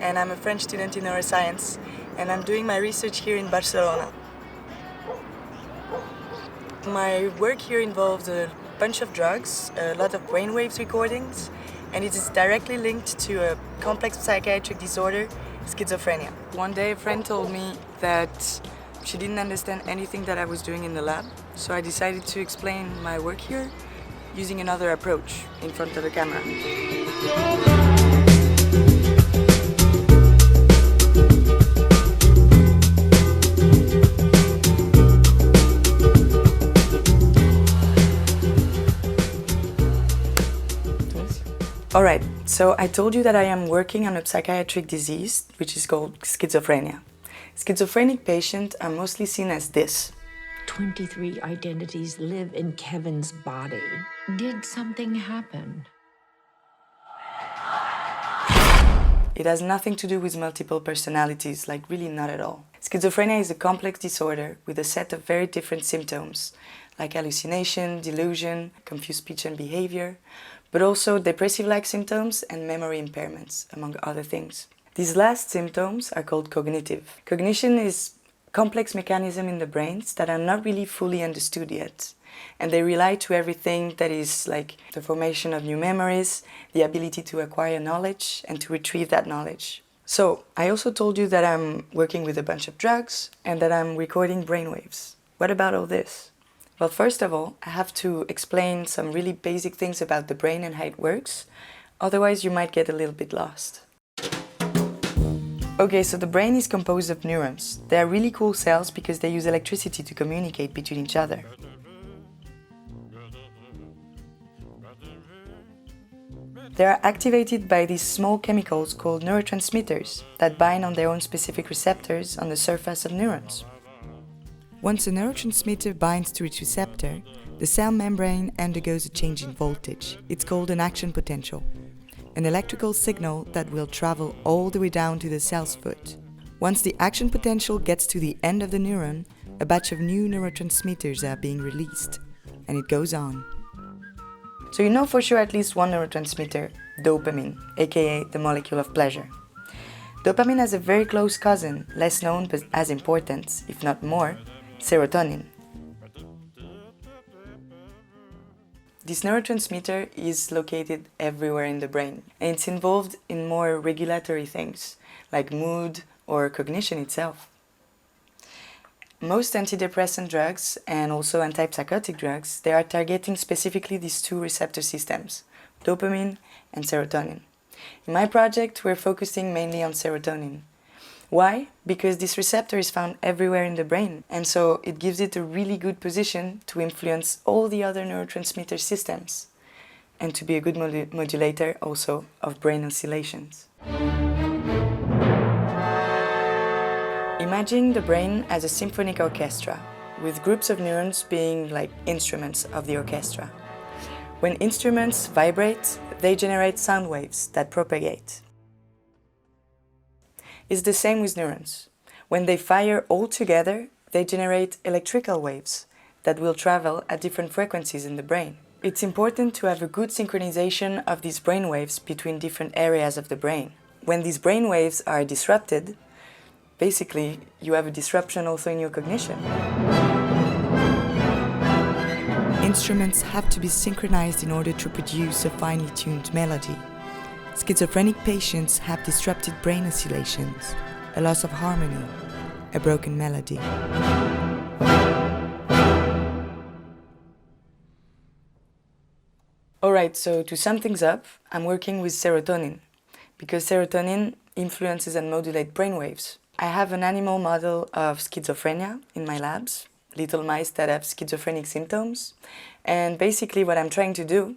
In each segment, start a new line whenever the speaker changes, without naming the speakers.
and I'm a French student in neuroscience, and I'm doing my research here in Barcelona. My work here involves a bunch of drugs, a lot of brainwaves recordings, and it is directly linked to a complex psychiatric disorder, schizophrenia. One day a friend told me that she didn't understand anything that I was doing in the lab, so I decided to explain my work here using another approach in front of the camera. Alright, so I told you that I am working on a psychiatric disease which is called schizophrenia. Schizophrenic patients are mostly seen as this.
23 identities live in Kevin's body. Did something happen?
It has nothing to do with multiple personalities, like really not at all. Schizophrenia is a complex disorder with a set of very different symptoms, like hallucination, delusion, confused speech and behavior, but also depressive-like symptoms and memory impairments, among other things. These last symptoms are called cognitive. Cognition is a complex mechanism in the brains that are not really fully understood yet. And they rely to everything that is like the formation of new memories, the ability to acquire knowledge and to retrieve that knowledge. So, I also told you that I'm working with a bunch of drugs and that I'm recording brainwaves. What about all this? Well, first of all, I have to explain some really basic things about the brain and how it works. Otherwise, you might get a little bit lost. Okay, so the brain is composed of neurons. They are really cool cells because they use electricity to communicate between each other. They are activated by these small chemicals called neurotransmitters that bind on their own specific receptors on the surface of neurons. Once a neurotransmitter binds to its receptor, the cell membrane undergoes a change in voltage. It's called an action potential, an electrical signal that will travel all the way down to the cell's foot. Once the action potential gets to the end of the neuron, a batch of new neurotransmitters are being released, and it goes on. So you know for sure at least one neurotransmitter, dopamine, aka the molecule of pleasure. Dopamine has a very close cousin, less known but as important, if not more, serotonin. This neurotransmitter is located everywhere in the brain, and it's involved in more regulatory things, like mood or cognition itself. Most antidepressant drugs and also antipsychotic drugs, they are targeting specifically these two receptor systems, dopamine and serotonin. In my project, we're focusing mainly on serotonin. Why? Because this receptor is found everywhere in the brain, and so it gives it a really good position to influence all the other neurotransmitter systems, and to be a good modulator also of brain oscillations. Imagine the brain as a symphonic orchestra, with groups of neurons being like instruments of the orchestra. When instruments vibrate, they generate sound waves that propagate. It's the same with neurons. When they fire all together, they generate electrical waves that will travel at different frequencies in the brain. It's important to have a good synchronization of these brain waves between different areas of the brain. When these brain waves are disrupted, basically, you have a disruption also in your cognition. Instruments have to be synchronized in order to produce a finely tuned melody. Schizophrenic patients have disrupted brain oscillations, a loss of harmony, a broken melody. Alright, so to sum things up, I'm working with serotonin, because serotonin influences and modulates brainwaves. I have an animal model of schizophrenia in my labs, little mice that have schizophrenic symptoms, and basically what I'm trying to do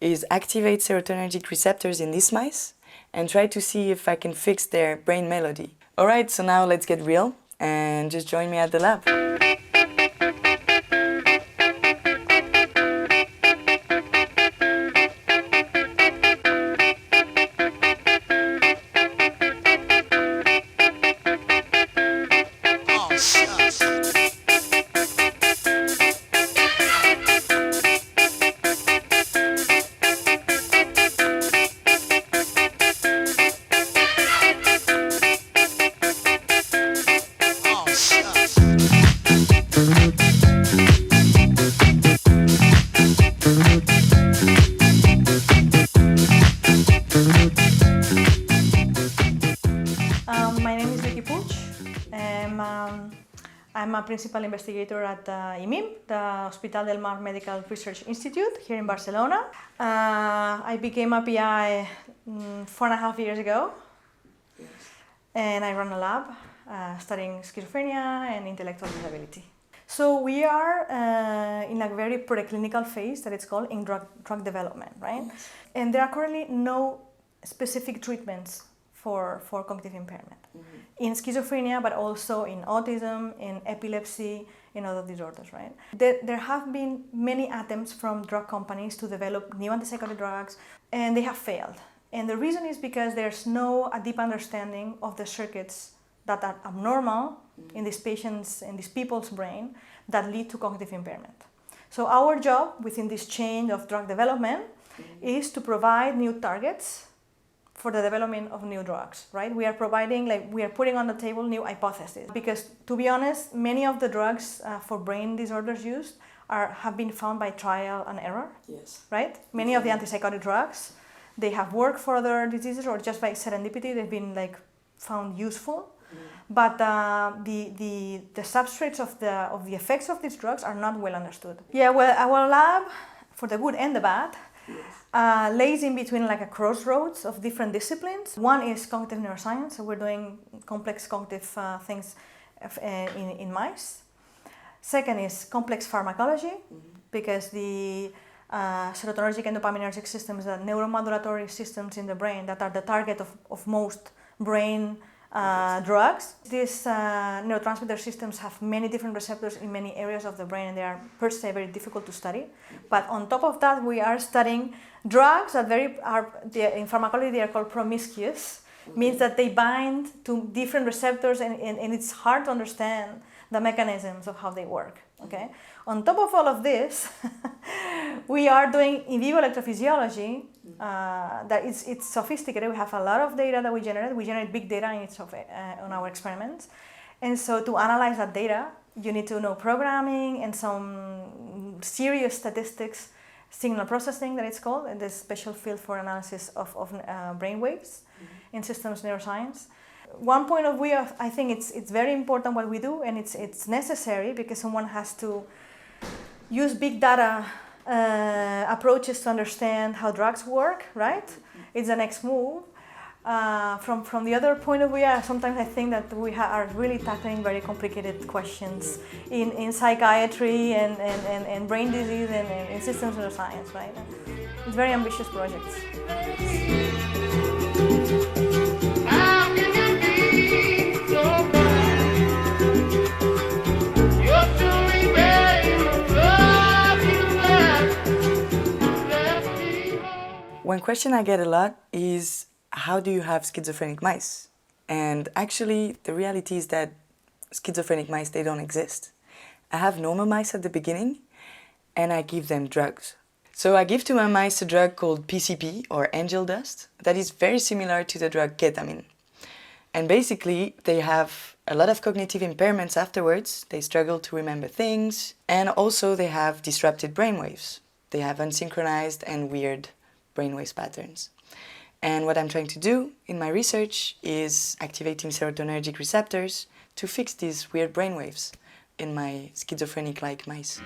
is activate serotonergic receptors in these mice and try to see if I can fix their brain melody. Alright, so now let's get real and just join me at the lab.
I'm a principal investigator at IMIM, the Hospital del Mar Medical Research Institute here in Barcelona. I became a PI 4.5 years ago, and I run a lab studying schizophrenia and intellectual disability. So we are in a very preclinical phase that it's called in drug development, right? Yes. And there are currently no specific treatments for cognitive impairment in schizophrenia, but also in autism, in epilepsy, in other disorders, right? There have been many attempts from drug companies to develop new antipsychotic drugs, and they have failed. And the reason is because there's a deep understanding of the circuits that are abnormal in these patients, in these people's brain, that lead to cognitive impairment. So our job within this chain of drug development is to provide new targets for the development of new drugs, right? We are putting on the table new hypotheses. Because to be honest, many of the drugs for brain disorders used have been found by trial and error, yes. Right? Many of the antipsychotic drugs, they have worked for other diseases, or just by serendipity, they've been found useful. But the substrates of the effects of these drugs are not well understood. Yeah, well, our lab, for the good and the bad, lays in between a crossroads of different disciplines. One is cognitive neuroscience, so we're doing complex cognitive things in mice. Second is complex pharmacology, because the serotonergic and dopaminergic systems, the neuromodulatory systems in the brain that are the target of most brain drugs. These neurotransmitter systems have many different receptors in many areas of the brain, and they are per se very difficult to study. But on top of that, we are studying drugs that in pharmacology they are called promiscuous, means that they bind to different receptors, and it's hard to understand the mechanisms of how they work. Okay. On top of all of this, we are doing in vivo electrophysiology. That it's sophisticated. We have a lot of data that we generate. We generate big data on our experiments, and so to analyze that data, you need to know programming and some serious statistics, signal processing that it's called, and the special field for analysis of brain waves in systems neuroscience. One point of view, I think it's very important what we do, and it's necessary because someone has to use big data approaches to understand how drugs work, right? It's the next move. From the other point of view, sometimes I think that we are really tackling very complicated questions in psychiatry and brain disease and in systems neuroscience, right? It's very ambitious projects.
One question I get a lot is, how do you have schizophrenic mice? And actually, the reality is that schizophrenic mice, they don't exist. I have normal mice at the beginning, and I give them drugs. So I give to my mice a drug called PCP, or angel dust, that is very similar to the drug ketamine. And basically, they have a lot of cognitive impairments afterwards. They struggle to remember things, and also they have disrupted brainwaves. They have unsynchronized and weird brainwave patterns. And what I'm trying to do in my research is activating serotonergic receptors to fix these weird brainwaves in my schizophrenic-like mice.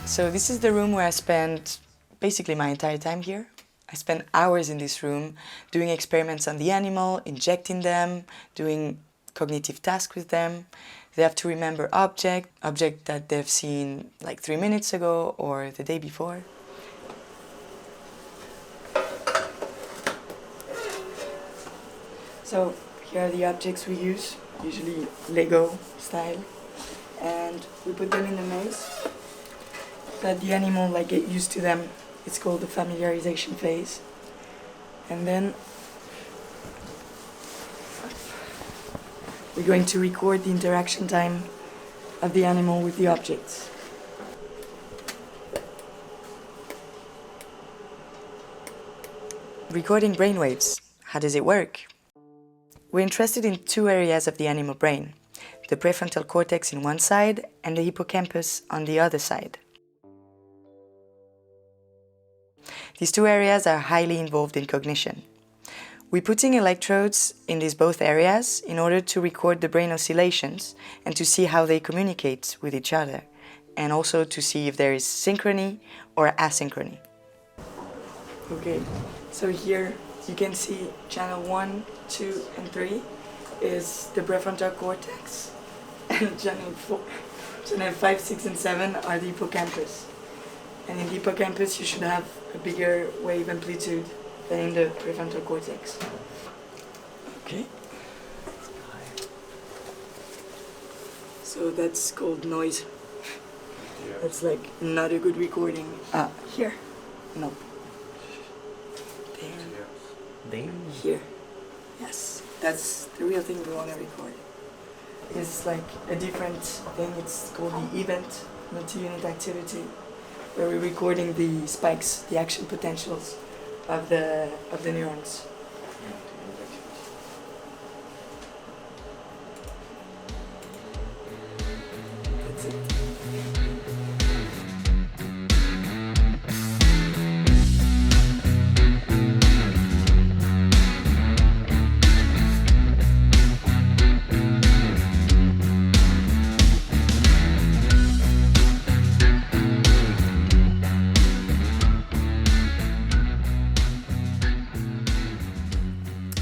So this is the room where I spent basically my entire time here. I spent hours in this room doing experiments on the animal, injecting them, doing cognitive tasks with them, They have to remember object that they've seen like 3 minutes ago or the day before. So here are the objects we use, usually Lego style, and we put them in the maze so that the animal get used to them. It's called the familiarization phase. And then we're going to record the interaction time of the animal with the objects. Recording brainwaves. How does it work? We're interested in two areas of the animal brain, the prefrontal cortex in one side and the hippocampus on the other side. These two areas are highly involved in cognition. We're putting electrodes in these both areas in order to record the brain oscillations and to see how they communicate with each other, and also to see if there is synchrony or asynchrony. Okay, so here you can see channel 1, 2, and 3 is the prefrontal cortex, and channel 5, 6, and 7 are the hippocampus. And in the hippocampus you should have a bigger wave amplitude than in the prefrontal cortex. Okay. So that's called noise. That's not a good recording. Here. No. There. Here. Yes. That's the real thing we want to record. It's a different thing. It's called the event, multi-unit activity, where we're recording the spikes, the action potentials of the neurons. That's it.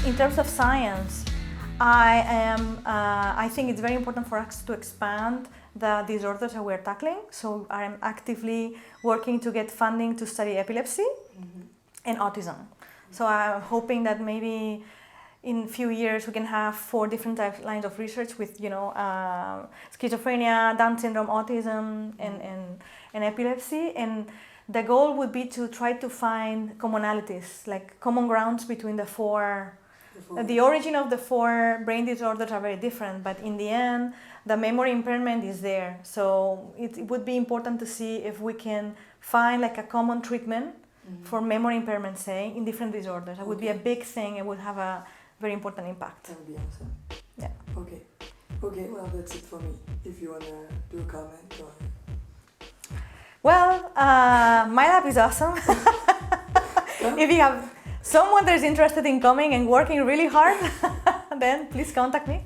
In terms of science, I think it's very important for us to expand the disorders that we're tackling. So I'm actively working to get funding to study epilepsy and autism. So I'm hoping that maybe in a few years we can have 4 different lines of research with, schizophrenia, Down syndrome, autism, and epilepsy. And the goal would be to try to find commonalities, like common grounds between the 4. The origin of the 4 brain disorders are very different, but in the end, the memory impairment is there. So it would be important to see if we can find a common treatment for memory impairment, say, in different disorders. That would be a big thing. It would have a very important impact.
That would be awesome.
Yeah.
Okay, well, that's it for me. If you want to do a comment or...
Well, my lab is awesome. If you have someone that is interested in coming and working really hard, then please contact me.